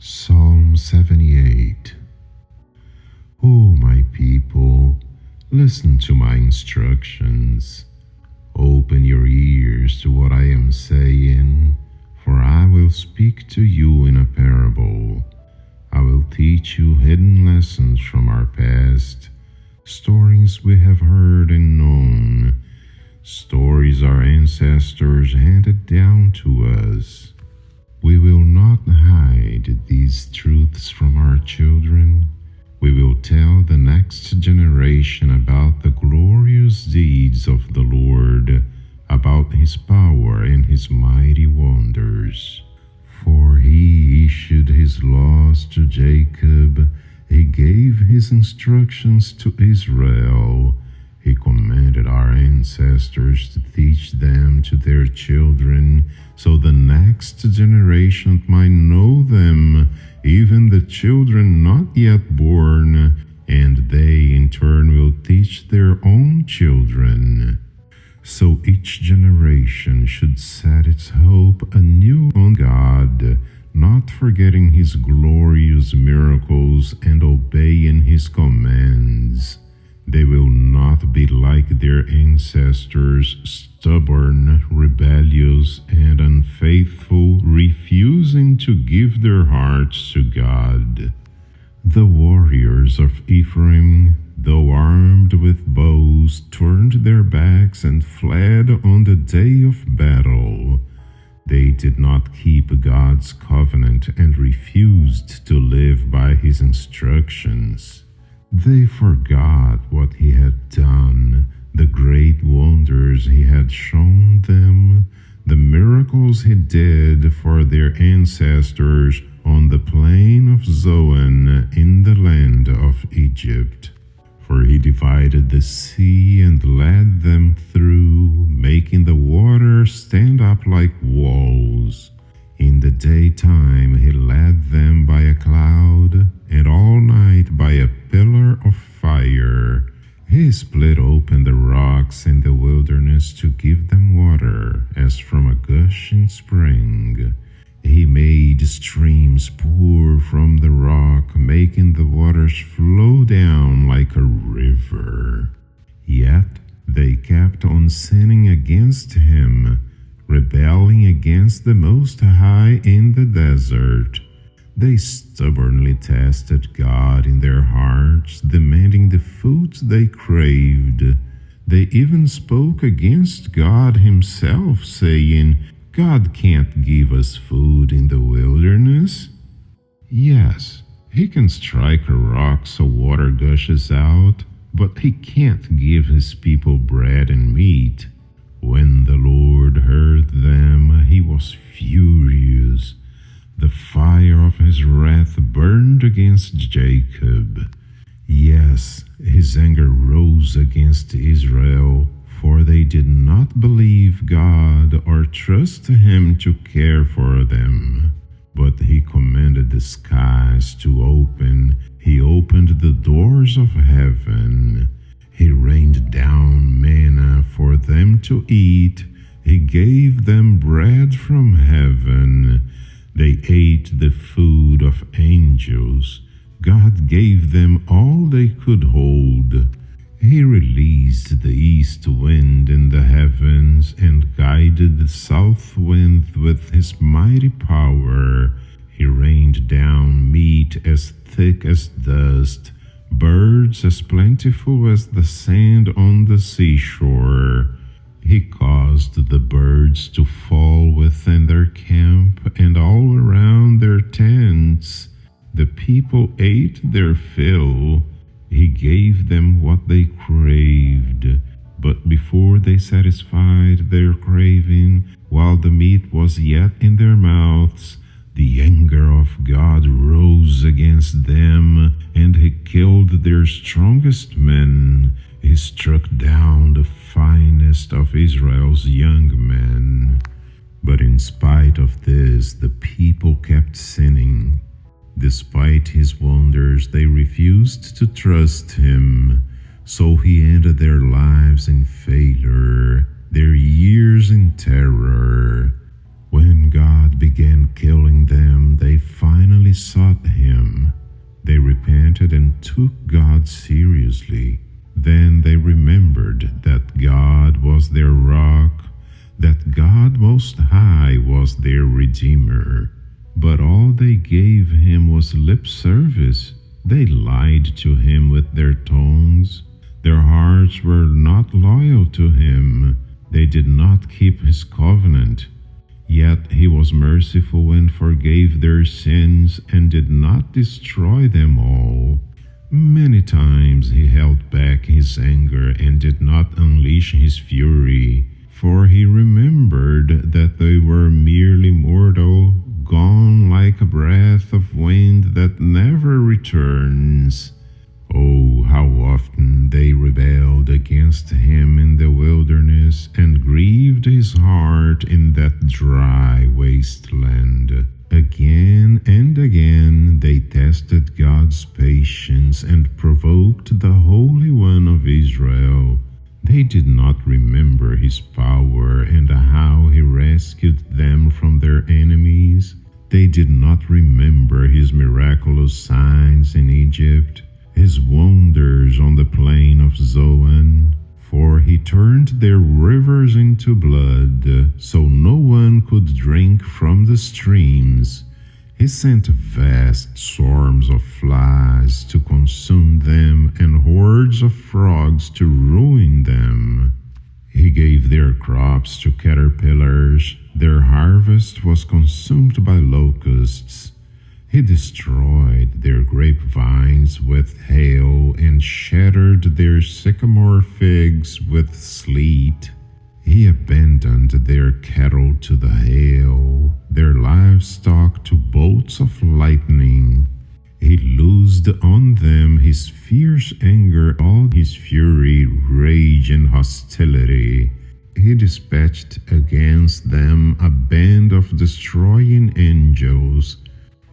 Psalm 78. O my people, listen to my instructions. Open your ears to what I am saying, for I will speak to you in a parable. I will teach you hidden lessons from our past, stories we have heard and known, stories our ancestors handed down to us. We will not hide these truths from our children. We will tell the next generation about the glorious deeds of the Lord, about his power and his mighty wonders. For he issued his laws to Jacob, he gave his instructions to Israel. He commanded our ancestors to teach them to their children, so the next generation might know them, even the children not yet born, and they in turn will teach their own children. So each generation should set its hope anew on God, not forgetting his glorious miracles and obeying his commands. They will not be like their ancestors, stubborn, rebellious, and unfaithful, refusing to give their hearts to God. The warriors of Ephraim, though armed with bows, turned their backs and fled on the day of battle. They did not keep God's covenant and refused to live by his instructions. They forgot what he had done, the great wonders he had shown them, the miracles he did for their ancestors on the plain of Zoan in the land of Egypt. For he divided the sea and led them through, making the water stand up like walls. In the daytime he led them by a cloud, and all night by a pillar of fire. He split open the rocks in the wilderness to give them water, as from a gushing spring. He made streams pour from the rock, making the waters flow down like a river. Yet they kept on sinning against him, rebelling against the Most High in the desert. They stubbornly tested God in their hearts, demanding the food they craved. They even spoke against God himself, saying, God can't give us food in the wilderness. Yes, he can strike a rock so water gushes out, but he can't give his people bread and meat. When the Lord heard them, he was furious. The fire of his wrath burned against Jacob. Yes, his anger rose against Israel, for they did not believe God or trust him to care for them. But he commanded the skies to open. He opened the doors of heaven. He rained down manna for them to eat. He gave them bread from heaven. They ate the food of angels. God gave them all they could hold. He released the east wind in the heavens and guided the south wind with his mighty power. He rained down meat as thick as dust, birds as plentiful as the sand on the seashore. He caused the birds to fall within their camp and all around their tents. The people ate their fill. He gave them what they craved. But before they satisfied their craving, while the meat was yet in their mouths, the anger of God rose against them, and he killed their strongest men. He struck down the finest of Israel's young men. But in spite of this, the people kept sinning. Despite his wonders, they refused to trust him. So he ended their lives in failure, their years in terror. When God began killing them, they finally saw respected and took God seriously. Then they remembered that God was their rock, that God Most High was their Redeemer. But all they gave him was lip service. They lied to him with their tongues. Their hearts were not loyal to him. They did not keep his covenant. Yet he was merciful and forgave their sins and did not destroy them all. Many times he held back his anger and did not unleash his fury, for he remembered that they were merely mortal, gone like a breath of wind that never returns. Oh, how often they rebelled against him in the wilderness and grieved his heart in that dry wasteland. Again and again they tested God's patience and provoked the Holy One of Israel. They did not remember his power and how he rescued them from their enemies. They did not remember his miraculous signs in Egypt, his wonders on the plain of Zoan, for he turned their rivers into blood, so no one could drink from the streams. He sent vast swarms of flies to consume them and hordes of frogs to ruin them. He gave their crops to caterpillars. Their harvest was consumed by locusts. He destroyed their grapevines with hail and shattered their sycamore figs with sleet. He abandoned their cattle to the hail, their livestock to bolts of lightning. He loosed on them his fierce anger, all his fury, rage, and hostility. He dispatched against them a band of destroying angels.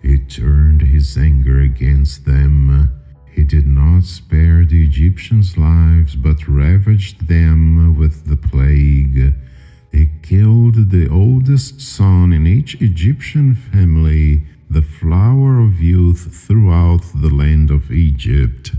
He turned his anger against them. He did not spare the Egyptians' lives, but ravaged them with the plague. He killed the oldest son in each Egyptian family, the flower of youth throughout the land of Egypt.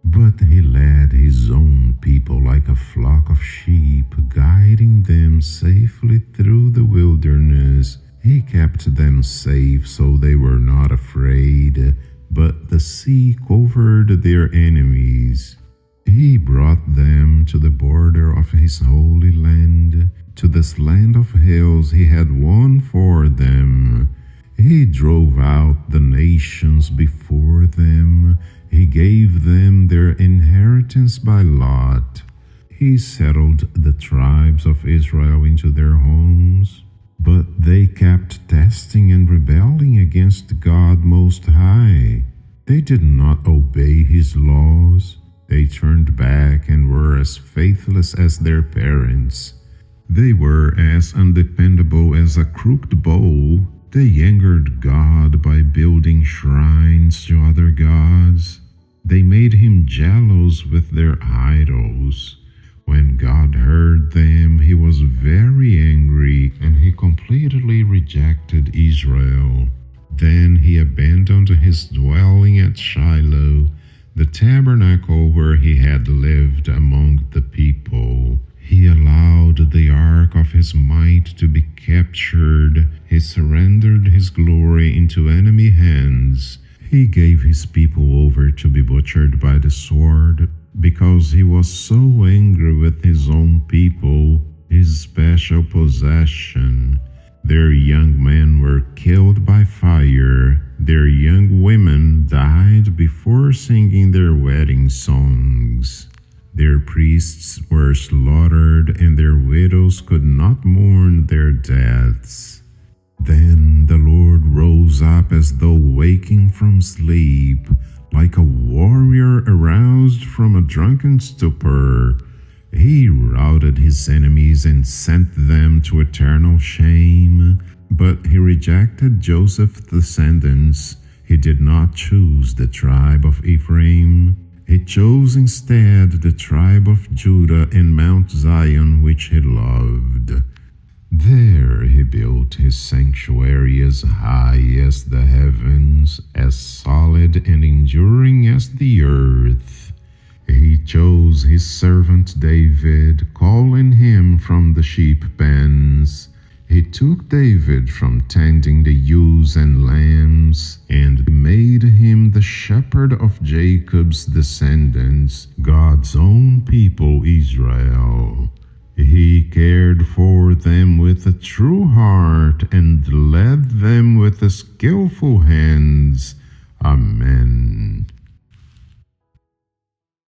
But he led his own people like a flock of sheep, guiding them safely through the wilderness. He kept them safe so they were not afraid, but the sea covered their enemies. He brought them to the border of his holy land, to this land of hills he had won for them. He drove out the nations before them. He gave them their inheritance by lot. He settled the tribes of Israel into their homes. But they kept testing and rebelling against God Most High. They did not obey his laws. They turned back and were as faithless as their parents. They were as undependable as a crooked bow. They angered God by building shrines to other gods. They made him jealous with their idols. When God heard them, he was very angry, and he completely rejected Israel. Then he abandoned his dwelling at Shiloh, the tabernacle where he had lived among the people. He allowed the ark of his might to be captured. He surrendered his glory into enemy hands. He gave his people over to be butchered by the sword, because he was so angry with his own people, his special possession. Their young men were killed by fire. Their young women died before singing their wedding songs. Their priests were slaughtered, and their widows could not mourn their deaths. Then the Lord rose up as though waking from sleep, like a warrior aroused from a drunken stupor. He routed his enemies and sent them to eternal shame. But he rejected Joseph's descendants. He did not choose the tribe of Ephraim. He chose instead the tribe of Judah and Mount Zion, which he loved. There he built his sanctuary as high as the heavens, as solid and enduring as the earth. He chose his servant David, calling him from the sheep pens. He took David from tending the ewes and lambs, and made him the shepherd of Jacob's descendants, God's own people Israel. He cared for them with a true heart and led them with skillful hands. Amen.